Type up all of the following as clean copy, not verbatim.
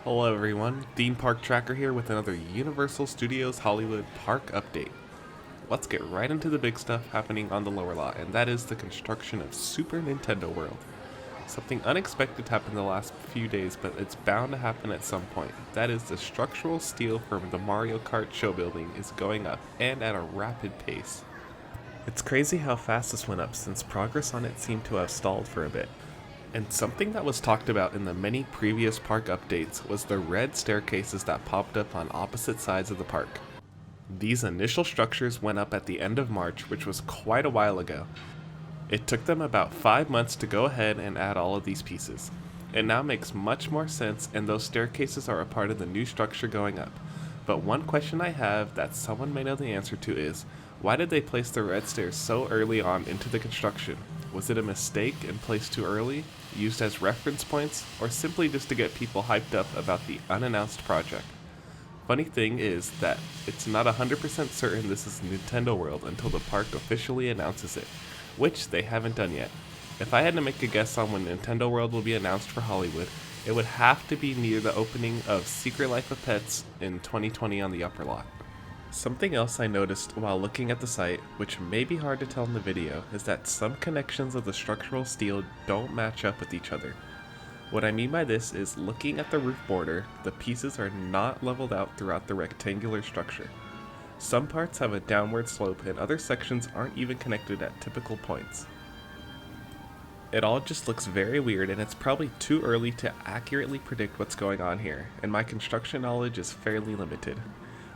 Hello everyone, Theme Park Tracker here with another Universal Studios Hollywood Park update. Let's get right into the big stuff happening on the lower lot, and that is the construction of Super Nintendo World. Something unexpected happened the last few days, but it's bound to happen at some point. That is, the structural steel from the Mario Kart show building is going up, and at a rapid pace. It's crazy how fast this went up since progress on it seemed to have stalled for a bit. And something that was talked about in the many previous park updates was the red staircases that popped up on opposite sides of the park. These initial structures went up at the end of March, which was quite a while ago. It took them about 5 months to go ahead and add all of these pieces. It now makes much more sense, and those staircases are a part of the new structure going up. But one question I have that someone may know the answer to is, why did they place the red stairs so early on into the construction? Was it a mistake and placed too early, used as reference points, or simply just to get people hyped up about the unannounced project? Funny thing is that it's not 100% certain this is Nintendo World until the park officially announces it, which they haven't done yet. If I had to make a guess on when Nintendo World will be announced for Hollywood, it would have to be near the opening of Secret Life of Pets in 2020 on the upper lot. Something else I noticed while looking at the site, which may be hard to tell in the video, is that some connections of the structural steel don't match up with each other. What I mean by this is, looking at the roof border, the pieces are not leveled out throughout the rectangular structure. Some parts have a downward slope and other sections aren't even connected at typical points. It all just looks very weird, and it's probably too early to accurately predict what's going on here, and my construction knowledge is fairly limited.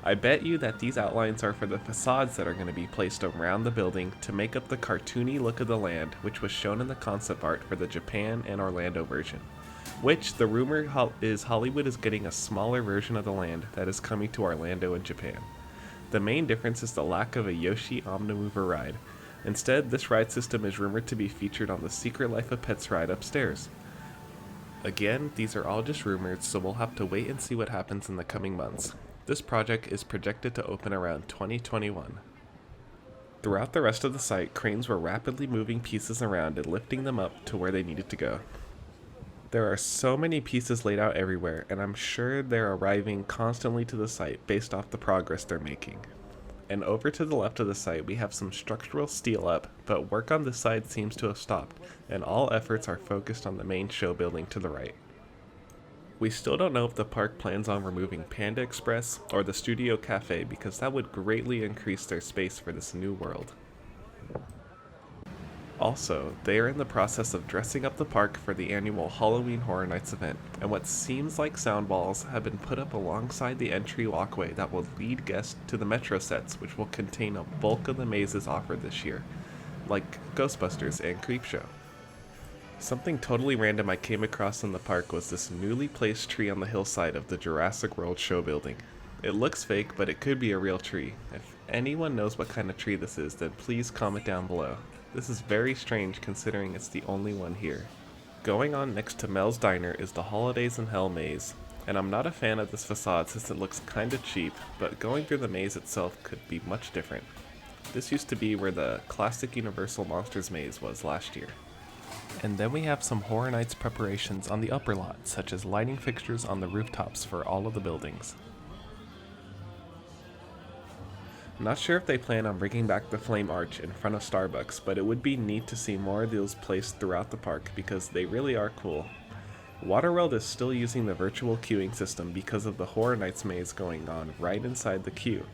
I bet you that these outlines are for the facades that are going to be placed around the building to make up the cartoony look of the land, which was shown in the concept art for the Japan and Orlando version. Which, the rumor is Hollywood is getting a smaller version of the land that is coming to Orlando and Japan. The main difference is the lack of a Yoshi Omnimover ride. Instead, this ride system is rumored to be featured on the Secret Life of Pets ride upstairs. Again, these are all just rumors, so we'll have to wait and see what happens in the coming months. This project is projected to open around 2021. Throughout the rest of the site, cranes were rapidly moving pieces around and lifting them up to where they needed to go. There are so many pieces laid out everywhere, and I'm sure they're arriving constantly to the site based off the progress they're making. And over to the left of the site, we have some structural steel up, but work on this side seems to have stopped, and all efforts are focused on the main show building to the right. We still don't know if the park plans on removing Panda Express or the Studio Cafe, because that would greatly increase their space for this new world. Also, they are in the process of dressing up the park for the annual Halloween Horror Nights event, and what seems like sound balls have been put up alongside the entry walkway that will lead guests to the Metro sets, which will contain a bulk of the mazes offered this year, like Ghostbusters and Creepshow. Something totally random I came across in the park was this newly placed tree on the hillside of the Jurassic World show building. It looks fake, but it could be a real tree. If anyone knows what kind of tree this is, then please comment down below. This is very strange considering it's the only one here. Going on next to Mel's Diner is the Holidays in Hell maze, and I'm not a fan of this facade since it looks kinda cheap, but going through the maze itself could be much different. This used to be where the classic Universal Monsters maze was last year. And then we have some Horror Nights preparations on the upper lot, such as lighting fixtures on the rooftops for all of the buildings. Not sure if they plan on bringing back the flame arch in front of Starbucks, but it would be neat to see more of those placed throughout the park because they really are cool. Waterworld is still using the virtual queuing system because of the Horror Nights maze going on right inside the queue.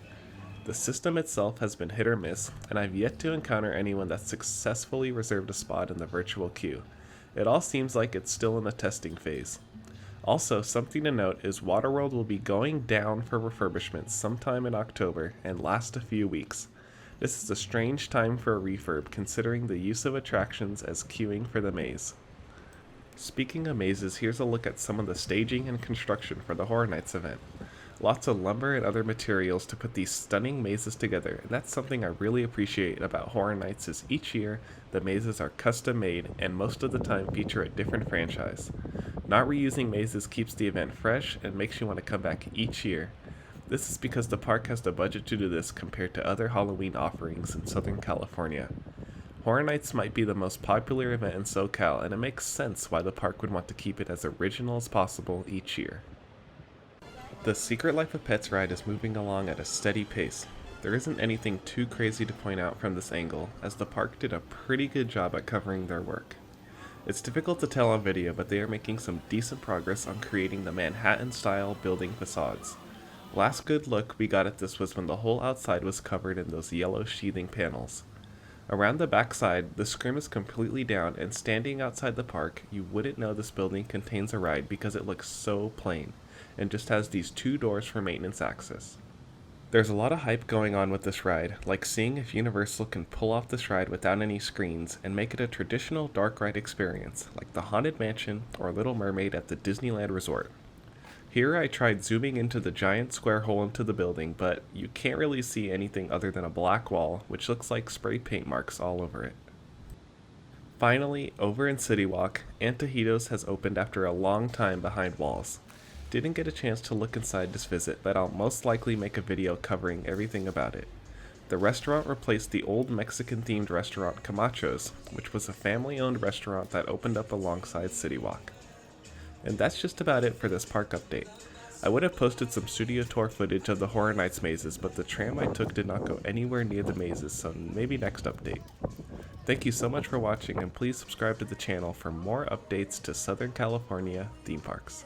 The system itself has been hit or miss, and I've yet to encounter anyone that successfully reserved a spot in the virtual queue. It all seems like it's still in the testing phase. Also, something to note is Waterworld will be going down for refurbishment sometime in October and last a few weeks. This is a strange time for a refurb considering the use of attractions as queuing for the maze. Speaking of mazes, here's a look at some of the staging and construction for the Horror Nights event. Lots of lumber and other materials to put these stunning mazes together, and that's something I really appreciate about Horror Nights is each year the mazes are custom made and most of the time feature a different franchise. Not reusing mazes keeps the event fresh and makes you want to come back each year. This is because the park has the budget to do this compared to other Halloween offerings in Southern California. Horror Nights might be the most popular event in SoCal, and it makes sense why the park would want to keep it as original as possible each year. The Secret Life of Pets ride is moving along at a steady pace. There isn't anything too crazy to point out from this angle, as the park did a pretty good job at covering their work. It's difficult to tell on video, but they are making some decent progress on creating the Manhattan-style building facades. Last good look we got at this was when the whole outside was covered in those yellow sheathing panels. Around the backside, the scrim is completely down, and standing outside the park, you wouldn't know this building contains a ride because it looks so plain, and just has these two doors for maintenance access. There's a lot of hype going on with this ride, like seeing if Universal can pull off this ride without any screens and make it a traditional dark ride experience, like the Haunted Mansion or Little Mermaid at the Disneyland Resort. Here I tried zooming into the giant square hole into the building, but you can't really see anything other than a black wall, which looks like spray paint marks all over it. Finally, over in CityWalk, Antojitos has opened after a long time behind walls. Didn't get a chance to look inside this visit, but I'll most likely make a video covering everything about it. The restaurant replaced the old Mexican-themed restaurant Camacho's, which was a family-owned restaurant that opened up alongside CityWalk. And that's just about it for this park update. I would have posted some studio tour footage of the Horror Nights mazes, but the tram I took did not go anywhere near the mazes, so maybe next update. Thank you so much for watching, and please subscribe to the channel for more updates to Southern California theme parks.